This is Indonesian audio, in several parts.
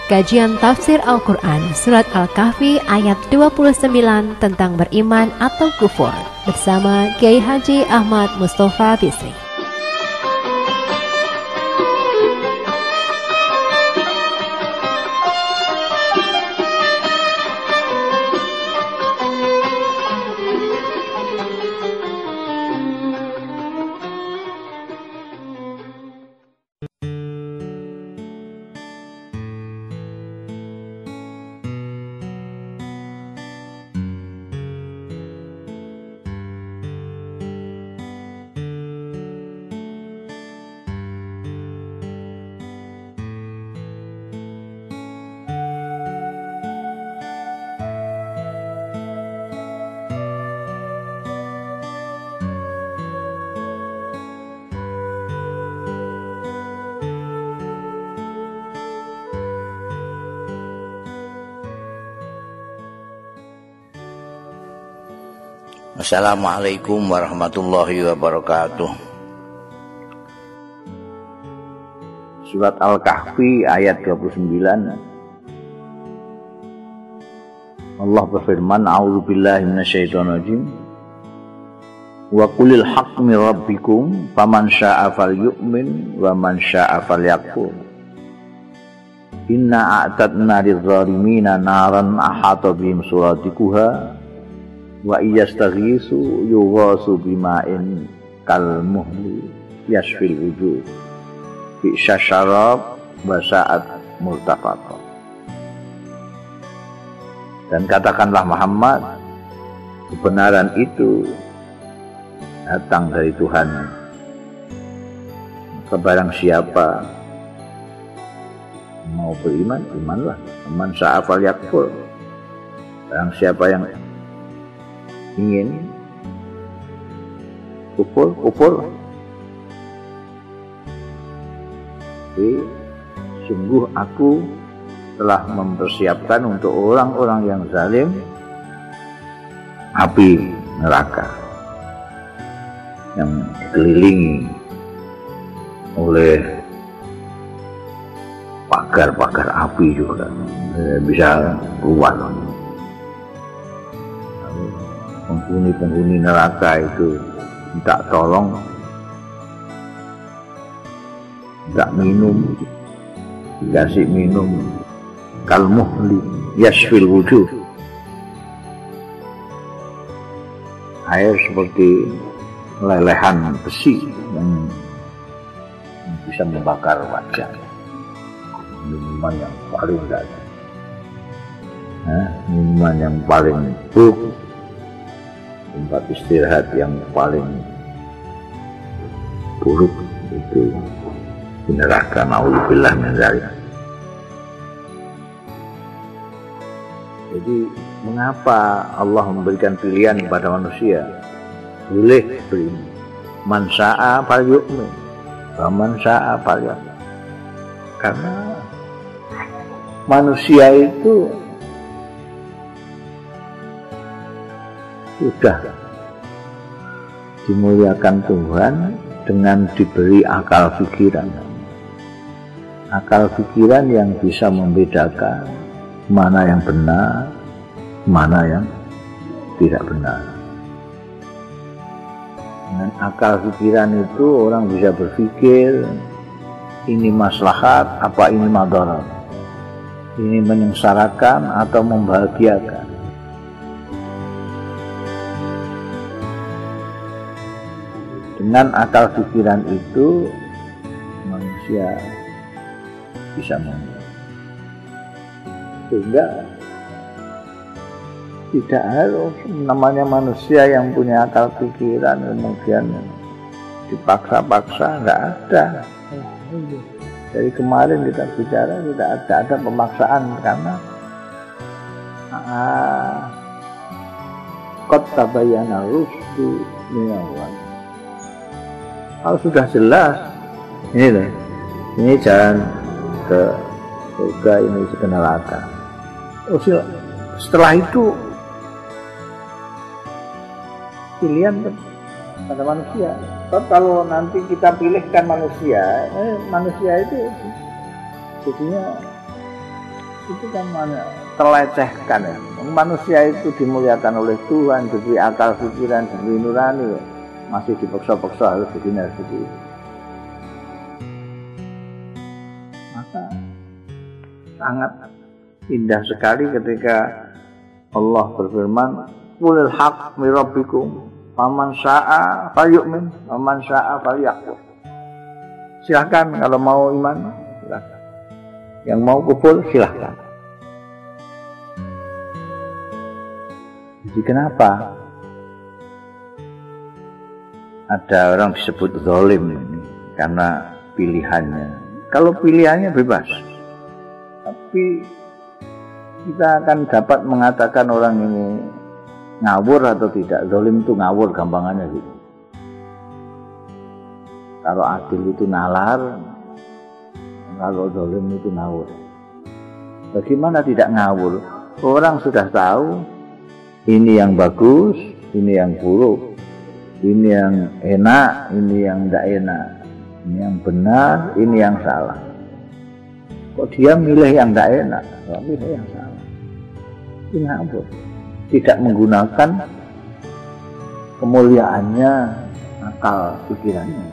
Kajian Tafsir Al-Quran Surat Al-Kahfi ayat 29 tentang beriman atau kufur bersama Kiai Haji Ahmad Mustafa Bisri. Assalamualaikum warahmatullahi wabarakatuh. Surat Al-Kahfi ayat 29. Allah berfirman, A'udzubillahi minasyaitonirrajim. Wa qulil haqqu mir rabbikum faman syaa'a falyu'min wa man syaa'a falyakfur. Inna a'tadna lidh-dhalimina naran ahata bihim suradiquha wa iyastaghisu yughasu bima'in kalmuhli yashfil wujuh bi'sa syarab wa sa'at murtafaqah. Dan katakanlah Muhammad, kebenaran itu datang dari Tuhan. Barang siapa mau beriman, imanlah. Man sya'a falyakfur. Barang siapa yang ingin kufur. Jadi sungguh aku telah mempersiapkan untuk orang-orang yang zalim api neraka yang dikelilingi oleh pagar-pagar api juga, bisa keluar. Penghuni neraka itu minta tolong, tidak minum, dikasih minum kalmuhli yashfil wujuh, air seperti lelehan besi yang bisa membakar wajah. Minuman yang paling dasar, minuman yang paling buruk, tempat istirahat yang paling buruk itu di neraka. Na'udzubillah min dzalik. Jadi mengapa Allah memberikan pilihan kepada manusia? Boleh beriman. Man syaa falyu'min wa man syaa falyakfur. Karena manusia itu sudah dimuliakan Tuhan dengan diberi akal pikiran. Akal pikiran yang bisa membedakan mana yang benar, mana yang tidak benar. Dengan akal pikiran itu orang bisa berpikir, ini maslahat apa ini madarat, ini menyengsarakan atau membahagiakan. Dengan akal pikiran itu manusia bisa memilih. Sehingga tidak harus namanya manusia yang punya akal pikiran kemudian dipaksa-paksa, enggak ada. Dari kemarin kita bicara tidak ada pemaksaan karena qad tabayyana rusdu minal ghayy. Kalau sudah jelas ini jalan ke surga, ini ke neraka. Setelah itu pilihan pada manusia. Kalau nanti kita pilihkan manusia, manusia itu jadinya itu kan terlecehkan ya. Manusia itu dimuliakan oleh Tuhan, diberi akal pikiran, diberi nurani, masih dipaksa-paksa harus begini harus begitu. Maka sangat indah sekali ketika Allah berfirman, "Qulil haqq min rabbikum, faman syaa'a falyu'min, faman syaa'a falyakfur." Silakan kalau mau iman, silakan. Yang mau kufur, silakan. Jadi kenapa ada orang disebut zalim ini? Karena pilihannya. Kalau pilihannya bebas, tapi kita akan dapat mengatakan orang ini ngawur atau tidak. Zalim itu ngawur gampangannya gitu. Kalau adil itu nalar, kalau zalim itu ngawur. Bagaimana tidak ngawur? Orang sudah tahu ini yang bagus, ini yang buruk, ini yang enak, ini yang tidak enak, ini yang benar, ini yang salah. Kok dia milih yang tidak enak, kok milih yang salah? Ini ngawur. Tidak menggunakan kemuliaannya, akal pikirannya.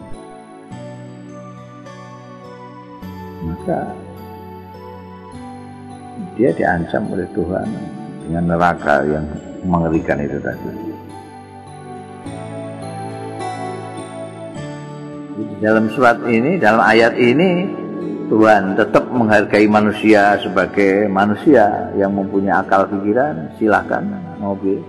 Maka dia diancam oleh Tuhan dengan neraka yang mengerikan itu tadi. Di dalam surat ini, dalam ayat ini, Tuhan tetap menghargai manusia sebagai manusia yang mempunyai akal pikiran. Silahkan mau pilih.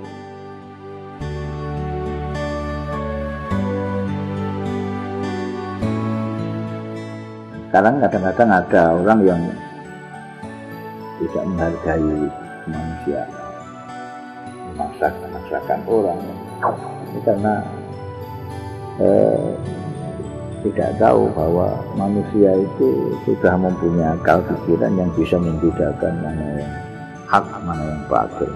Sekarang kadang-kadang ada orang yang tidak menghargai manusia, memaksakan orang ini karena tidak tahu bahwa manusia itu sudah mempunyai akal pikiran yang bisa membedakan mana yang hak, mana yang batil.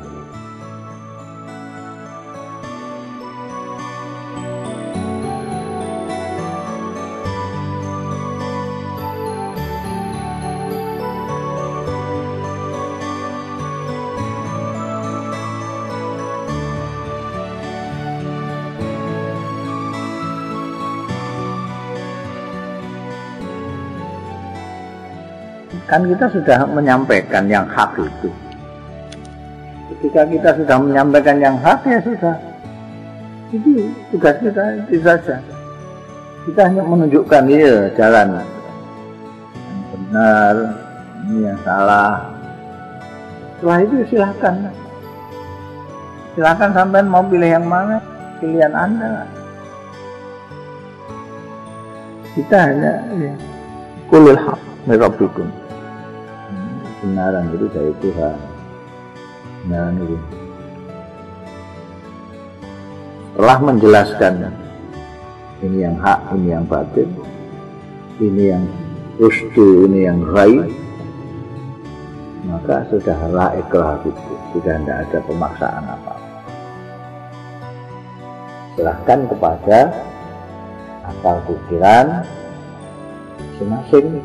Kan kita sudah menyampaikan yang hak itu. Ketika kita sudah menyampaikan yang hak, ya sudah. Jadi tugas kita itu saja. Kita hanya menunjukkan ya jalan yang benar, ini yang salah. Setelah itu silahkan. Silahkan sampean mau pilih yang mana, pilihan Anda. Kita hanya qulil haqq min rabbikum. Kebenaran itu dari Tuhan. Kebenaran itu. Setelah menjelaskan ini yang hak, ini yang batil, ini yang rusdu, ini yang ghayy, maka sudah la ikrah itu, sudah tidak ada pemaksaan apa-apa. Serahkan kepada akal pikiran masing-masing.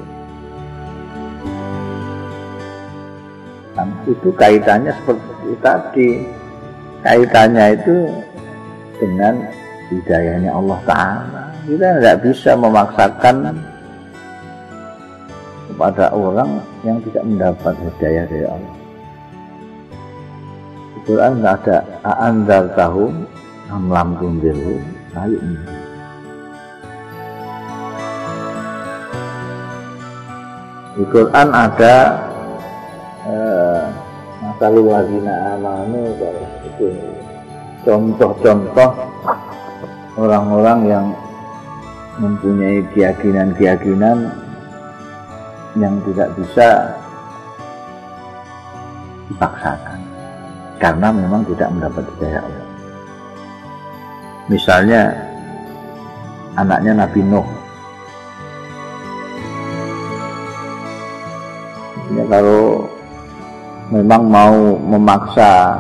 Itu kaitannya seperti tadi, kaitannya itu dengan hidayahnya Allah Ta'ala. Kita tidak bisa memaksakan kepada orang yang tidak mendapat hidayah dari Allah. Di Quran tidak ada a'anzartahum am lam tunzirhum la yu'minun. Di Quran ada masalul wazina amanu, itu contoh-contoh orang-orang yang mempunyai keyakinan-keyakinan yang tidak bisa dipaksakan karena memang tidak mendapat hidayah Allah. Misalnya anaknya Nabi Nuh. Ya, kalau memang mau memaksa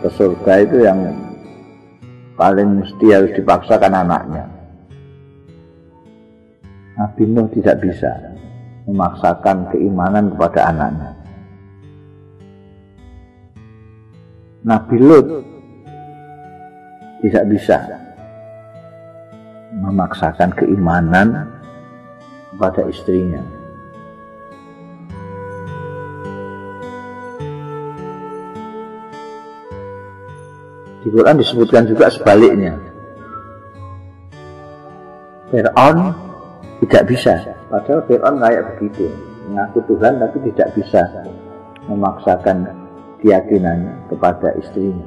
ke surga itu yang paling mesti harus dipaksakan anaknya. Nabi Nuh tidak bisa memaksakan keimanan kepada anaknya. Nabi Lut tidak bisa memaksakan keimanan kepada istrinya. Di Quran disebutkan juga sebaliknya. Fir'aun tidak bisa, padahal Fir'aun kayak begitu, mengaku Tuhan tapi tidak bisa memaksakan keyakinannya kepada istrinya.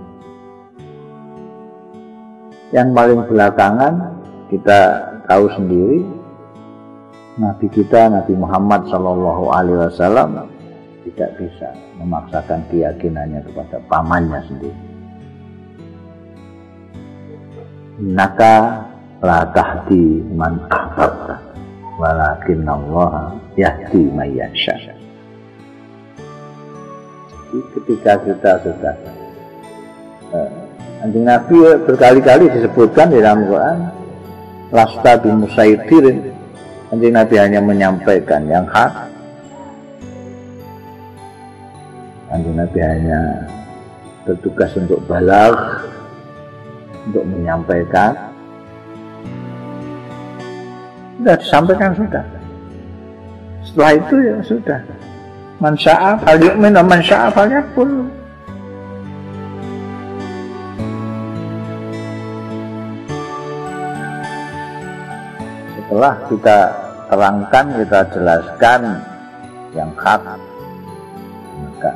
Yang paling belakangan kita tahu sendiri, Nabi kita Nabi Muhammad SAW tidak bisa memaksakan keyakinannya kepada pamannya sendiri. Innaka la tahdi man ahbabta walakinnallaha yahdi man yasha. Jadi ketika kita sudah Kanjeng Nabi berkali-kali disebutkan di dalam Quran, lasta bimusaidirin. Kanjeng Nabi hanya menyampaikan yang hak. Kanjeng Nabi hanya bertugas untuk balagh, untuk menyampaikan. Sudah disampaikan sudah. Setelah itu ya sudah. Man syaa falyu'min wa man syaa falyakfur. Setelah kita terangkan, kita jelaskan yang hak, maka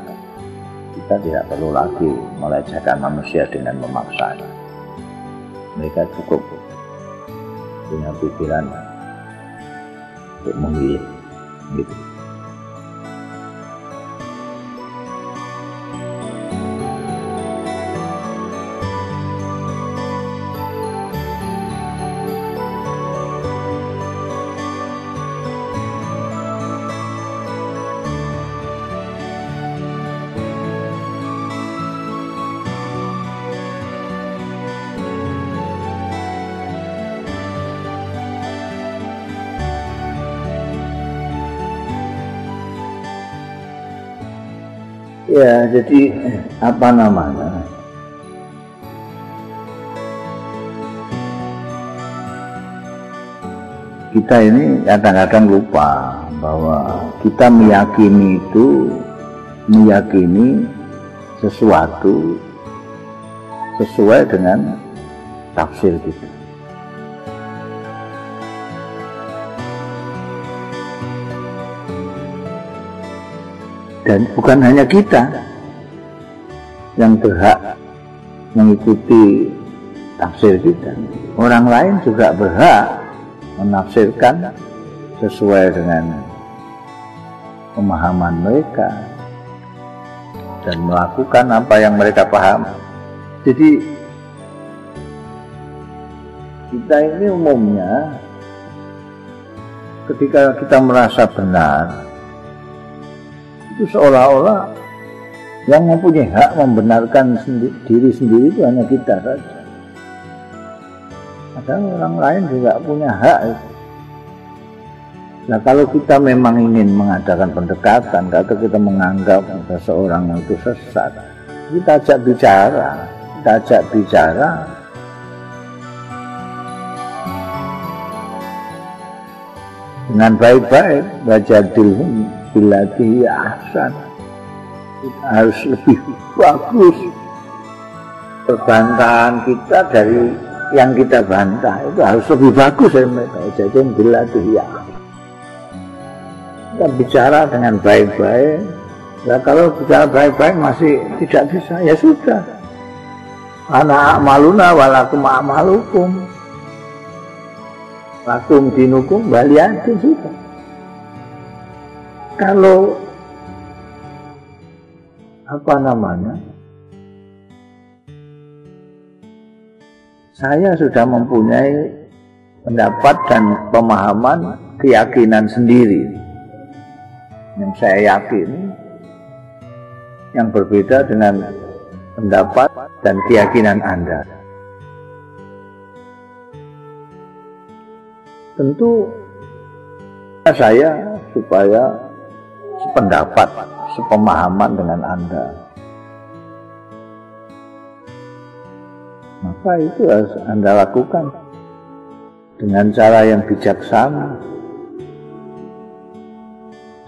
kita tidak perlu lagi melecehkan manusia dengan memaksa. Mereka cukup punya pikiran untuk memilih, gitu. Ya, jadi apa namanya? Kita ini kadang-kadang lupa bahwa kita meyakini sesuatu sesuai dengan tafsir kita. Dan bukan hanya kita yang berhak mengikuti tafsir kita, orang lain juga berhak menafsirkan sesuai dengan pemahaman mereka dan melakukan apa yang mereka paham. Jadi kita ini umumnya ketika kita merasa benar, itu seolah-olah yang mempunyai hak membenarkan diri sendiri itu hanya kita saja. Padahal orang lain juga punya hak. Nah, kalau kita memang ingin mengadakan pendekatan, atau kita menganggap seseorang itu sesat, kita ajak bicara. Dengan baik-baik, wajadilhum billati ahsan. Harus lebih bagus perbantahan kita dari yang kita bantah, itu harus lebih bagus dari mereka. Wajadilhum billati ahsan. Kita bicara dengan baik-baik. Nah, kalau bicara baik-baik masih tidak bisa, ya sudah. Ana a'maluna walakum a'malukum. Lakum dinukum waliyadin, sudah. Kalau apa namanya, saya sudah mempunyai pendapat dan pemahaman keyakinan sendiri yang saya yakin, yang berbeda dengan pendapat dan keyakinan Anda. Tentu saya supaya sependapat, sepemahaman dengan Anda, maka itu harus Anda lakukan dengan cara yang bijaksana,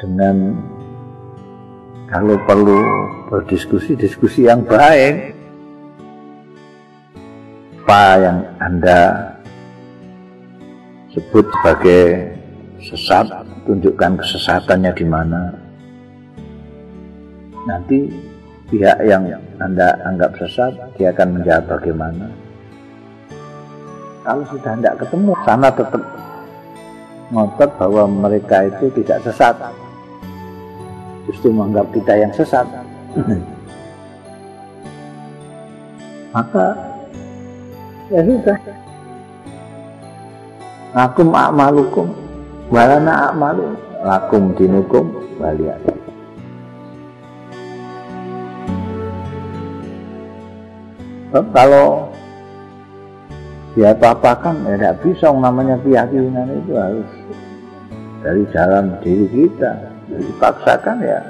dengan kalau perlu berdiskusi yang baik. Apa yang Anda sebut sebagai sesat, tunjukkan kesesatannya di mana. Nanti pihak yang Anda anggap sesat, dia akan menjawab bagaimana. Kalau sudah tidak ketemu, sana tetap ngotot bahwa mereka itu tidak sesat, justru menganggap kita yang sesat. Maka ya sudah, lakum a'malukum walana a'malu lakum dinukum waliyat. Kalau dia apa-apakan, ya tidak bisa. Namanya keyakinan itu harus dari dalam diri kita. Dipaksakan ya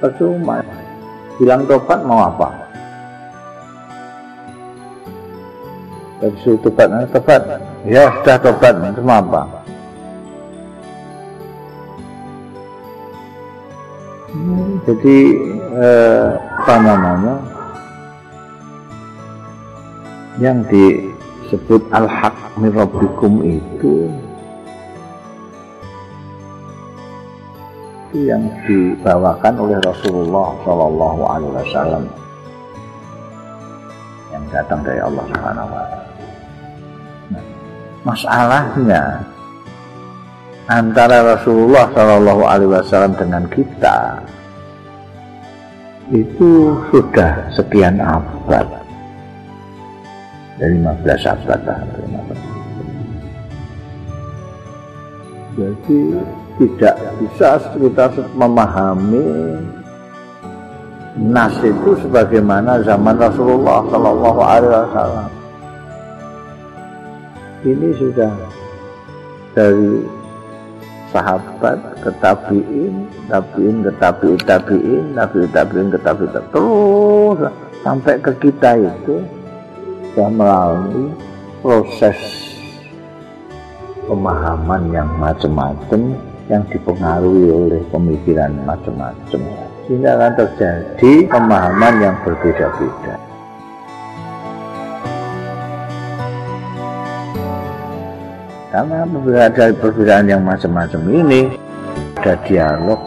percuma. Bilang tobat mau apa? Disuruh tobat, ya sudah tobat, itu mau apa? Jadi apa namanya, yang disebut al-haq min rabbikum itu yang dibawakan oleh Rasulullah Shallallahu Alaihi Wasallam, yang datang dari Allah Subhanahu Wa Taala. Nah, masalahnya antara Rasulullah Shallallahu Alaihi Wasallam dengan kita itu sudah sekian abad, dari 15 abad lah. Jadi tidak bisa kita memahami nas itu sebagaimana zaman Rasulullah Shallallahu Alaihi Wasallam. Ini sudah dari sahabat ke tabi'in, tabi'in ke tabi'in, tabi'in, tabi'in ke tabi'in, terus sampai ke kita itu sudah melalui proses pemahaman yang macam-macam, yang dipengaruhi oleh pemikiran macam-macam, sehingga akan terjadi pemahaman yang berbeda-beda. Karena dari perbedaan yang macam-macam ini ada dialog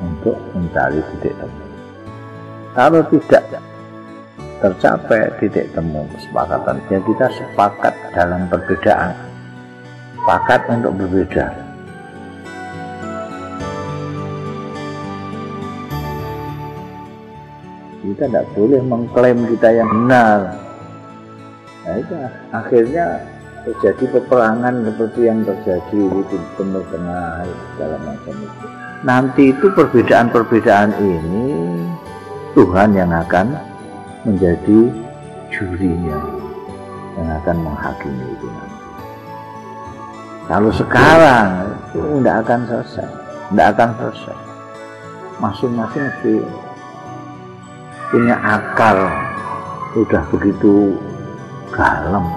untuk mencari titik temu. Kalau tidak tercapai titik temu kesepakatan, ya kita sepakat dalam perbedaan, sepakat untuk berbeda. Kita tidak boleh mengklaim kita yang benar. Nah, itu akhirnya terjadi peperangan seperti yang terjadi di Timur Tengah dalam macam itu. Nanti itu perbedaan-perbedaan ini Tuhan yang akan menjadi jurinya, yang akan menghakimi itu nanti. Kalau sekarang itu tidak akan selesai, tidak akan selesai. Masing-masing punya akal sudah begitu dalam,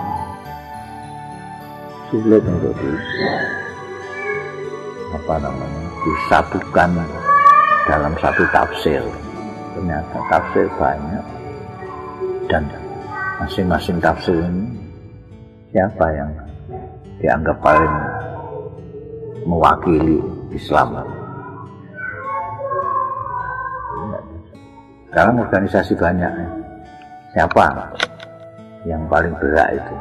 sulit untuk disatukan dalam satu tafsir. Ternyata tafsir banyak, dan masing-masing tafsir ini siapa yang dianggap paling mewakili Islam? Sekarang organisasi banyak, siapa yang paling berat itu?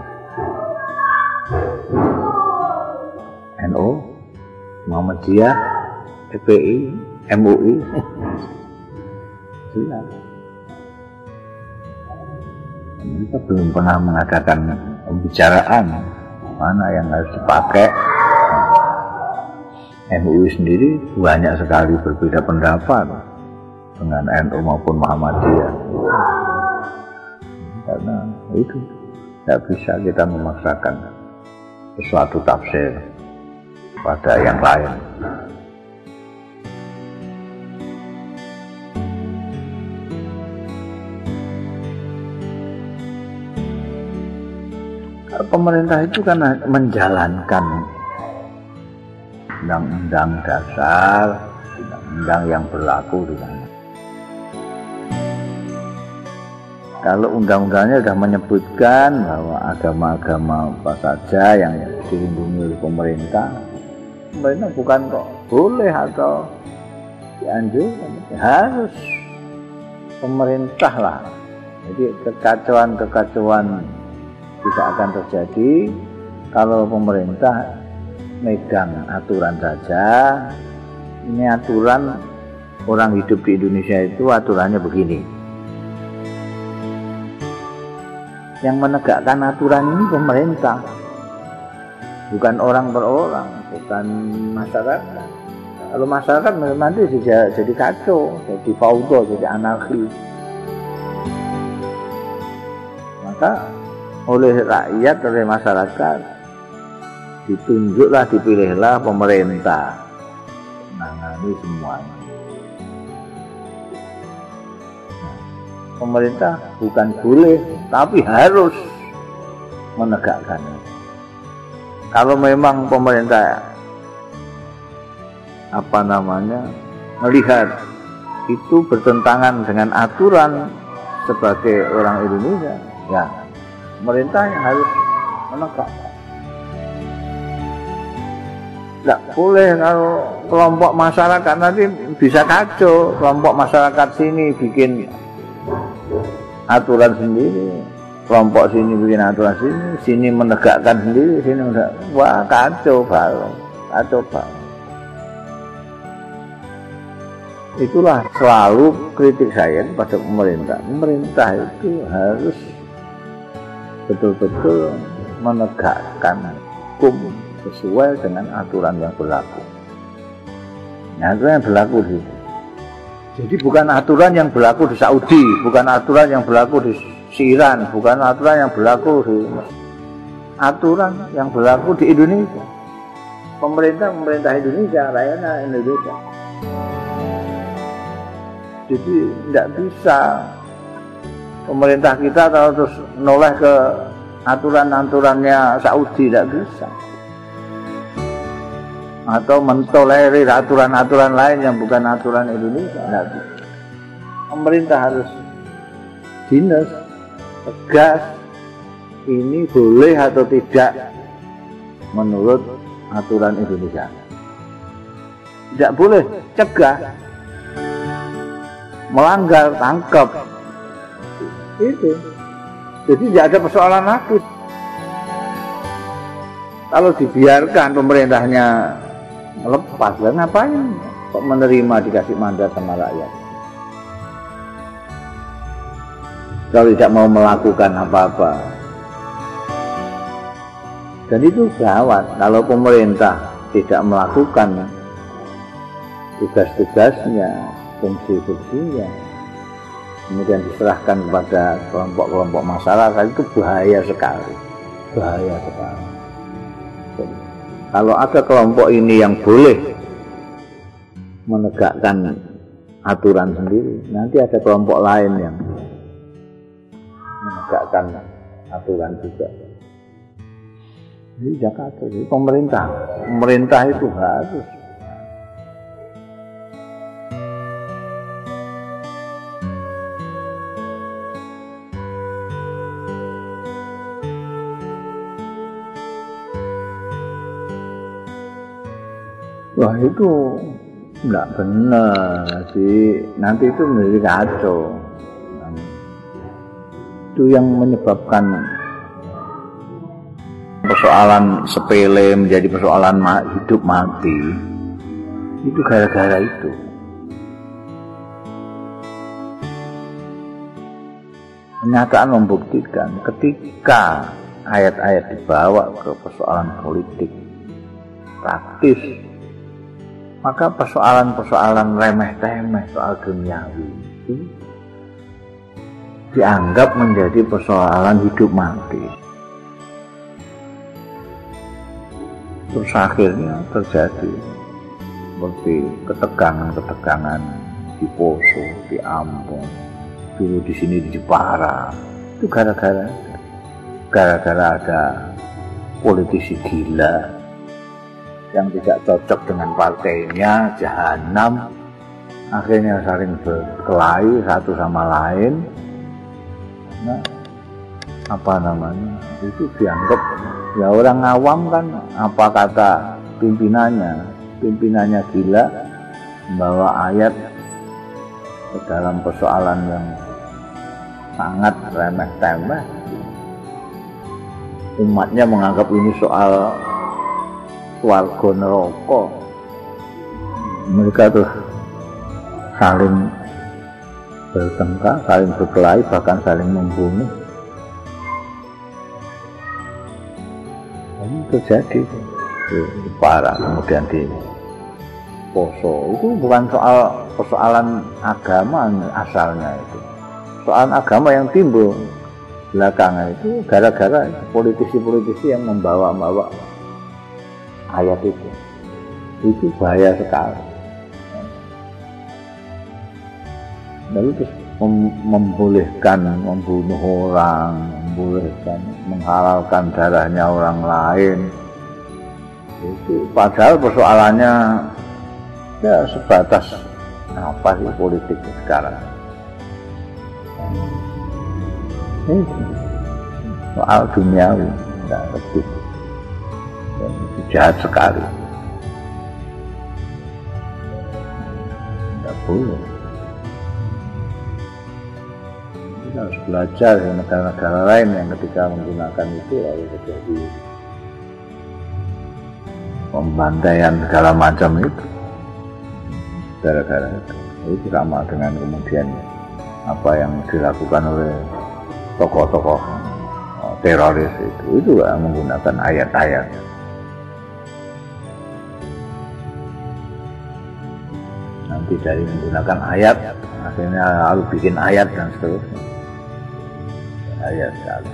NU, Muhammadiyah, FPI, MUI. Siap. Kita belum pernah mengadakan pembicaraan mana yang harus dipakai. MUI sendiri banyak sekali berbeda pendapat dengan NU maupun Muhammadiyah. Karena itu tidak bisa kita memaksakan sesuatu tafsir pada yang lain. Pemerintah itu kan menjalankan undang-undang dasar, undang-undang yang berlaku di sana. Kalau undang-undangnya sudah menyebutkan bahwa agama-agama apa saja yang dilindungi oleh pemerintah bukan kok boleh atau dianjurkan, harus pemerintah lah. Jadi kekacauan tidak akan terjadi kalau pemerintah megang aturan saja. Ini aturan orang hidup di Indonesia itu aturannya begini. Yang menegakkan aturan ini pemerintah, bukan orang per orang, bukan masyarakat. Kalau masyarakat nanti jadi kacau, jadi faudo, jadi anarki. Maka oleh rakyat, oleh masyarakat ditunjuklah, dipilihlah pemerintah menangani semuanya. Pemerintah bukan boleh, tapi harus menegakkannya. Kalau memang pemerintah melihat itu bertentangan dengan aturan sebagai orang Indonesia, ya pemerintah yang harus menegakkan. Tidak boleh kalau kelompok masyarakat nanti bisa kacau. Kelompok masyarakat sini bikin aturan sendiri, kelompok sini bikin aturan sini menegakkan sendiri, sini wah kacau balau. Itulah selalu kritik saya kepada pemerintah. Pemerintah itu harus betul-betul menegakkan hukum sesuai dengan aturan yang berlaku. Aturan yang berlaku di Jadi bukan aturan yang berlaku di Saudi, bukan aturan yang berlaku di Iran, bukan aturan yang berlaku di aturan yang berlaku di Indonesia. Pemerintah Indonesia, rakyatnya Indonesia. Jadi tidak bisa pemerintah kita terus noleh ke aturan-aturannya Saudi, tidak bisa. Atau mentolerir aturan-aturan lain yang bukan aturan Indonesia. Nah, pemerintah harus dinas, tegas, ini boleh atau tidak menurut aturan Indonesia. Tidak boleh, cegah, melanggar, tangkap. Itu. Jadi tidak ada persoalan lagi. Kalau dibiarkan pemerintahnya lepas, lah ngapain kok menerima dikasih mandat sama rakyat? Kalau tidak mau melakukan apa-apa. Dan itu gawat kalau pemerintah tidak melakukan tugas-tugasnya, fungsi-fungsinya, kemudian diserahkan kepada kelompok-kelompok masyarakat, itu bahaya sekali. Bahaya sekali. Kalau ada kelompok ini yang boleh menegakkan aturan sendiri, nanti ada kelompok lain yang menegakkan aturan juga. Jadi Jakarta, jadi pemerintah itu harus wah itu tidak benar sih, nanti itu menjadi kacau. Itu yang menyebabkan persoalan sepele menjadi persoalan hidup mati. Itu gara-gara itu. Kenyataan membuktikan ketika ayat-ayat dibawa ke persoalan politik praktis, maka persoalan-persoalan remeh-temeh soal duniawi itu dianggap menjadi persoalan hidup mati. Terus akhirnya terjadi seperti ketegangan-ketegangan di Poso, di Ambon, dulu di sini di Jepara. Itu gara-gara ada politisi gila yang tidak cocok dengan partainya, jahanam, akhirnya saling berkelahi satu sama lain. Nah, itu dianggap, ya orang awam kan, apa kata pimpinannya gila, membawa ayat ke dalam persoalan yang sangat remeh-temeh. Umatnya menganggap ini soal swarga neraka. Mereka tuh saling bertengkar, saling berkelahi, bahkan saling membunuh. Ini terjadi di Parah, kemudian di Poso. Itu bukan persoalan agama asalnya itu. Persoalan agama yang timbul belakangan itu gara-gara politisi-politisi yang membawa ayat itu. Itu bahaya sekali. Lalu terus membolehkan membunuh orang, membolehkan menghalalkan darahnya orang lain. Itu padahal persoalannya ya sebatas apa sih politik sekarang. Soal duniawi tidak lebih jahat sekali. Tidak boleh. Kita harus belajar dari negara-negara lain yang ketika menggunakan itu lalu terjadi pembantaian segala macam itu gara-gara itu sama dengan kemudian apa yang dilakukan oleh tokoh-tokoh teroris itu juga menggunakan ayat-ayat. Nanti dari menggunakan ayat akhirnya lalu bikin ayat dan seterusnya. Ayat sekali.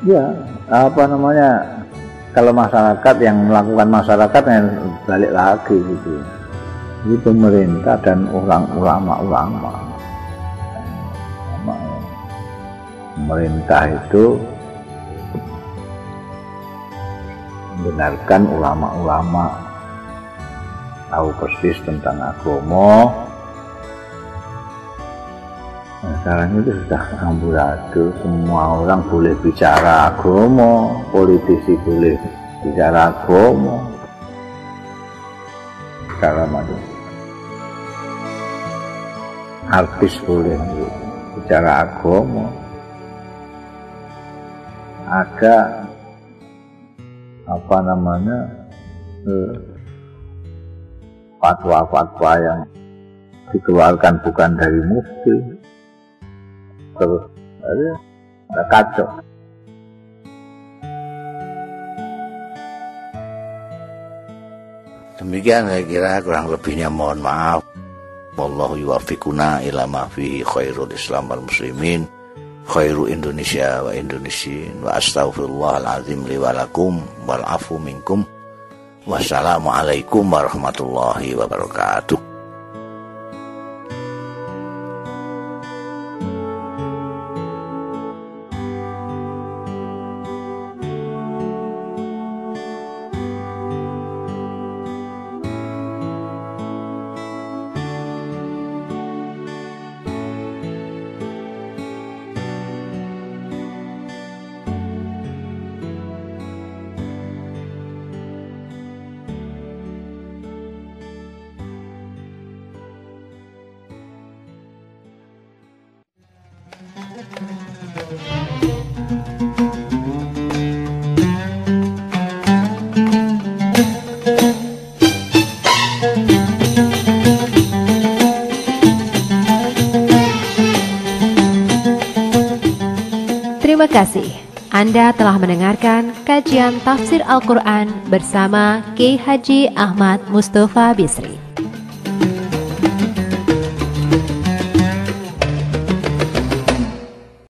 Ya, kalau masyarakat yang melakukan masyarakat yang balik lagi gitu. Ini pemerintah dan ulama. Pemerintah itu membenarkan ulama-ulama tahu persis tentang agama. Nah, sekarang itu sudah amburadul, semua orang boleh bicara agama, politisi boleh bicara agama, segala macam. Artis boleh bicara agama. Ada fatwa-fatwa yang dikeluarkan bukan dari mufti. Terus ada kacau. Demikian saya kira, kurang lebihnya mohon maaf. Wallahu yuwaffiquna ila ma fihi khairul Islam wal muslimin, khairu Indonesia wa Indonesiin, wa astaghfirullahal azim li wa lakum wal afu minkum. Wassalamualaikum warahmatullahi wabarakatuh. Terima kasih. Anda telah mendengarkan kajian tafsir Al-Quran bersama Kiai Haji Ahmad Mustafa Bisri.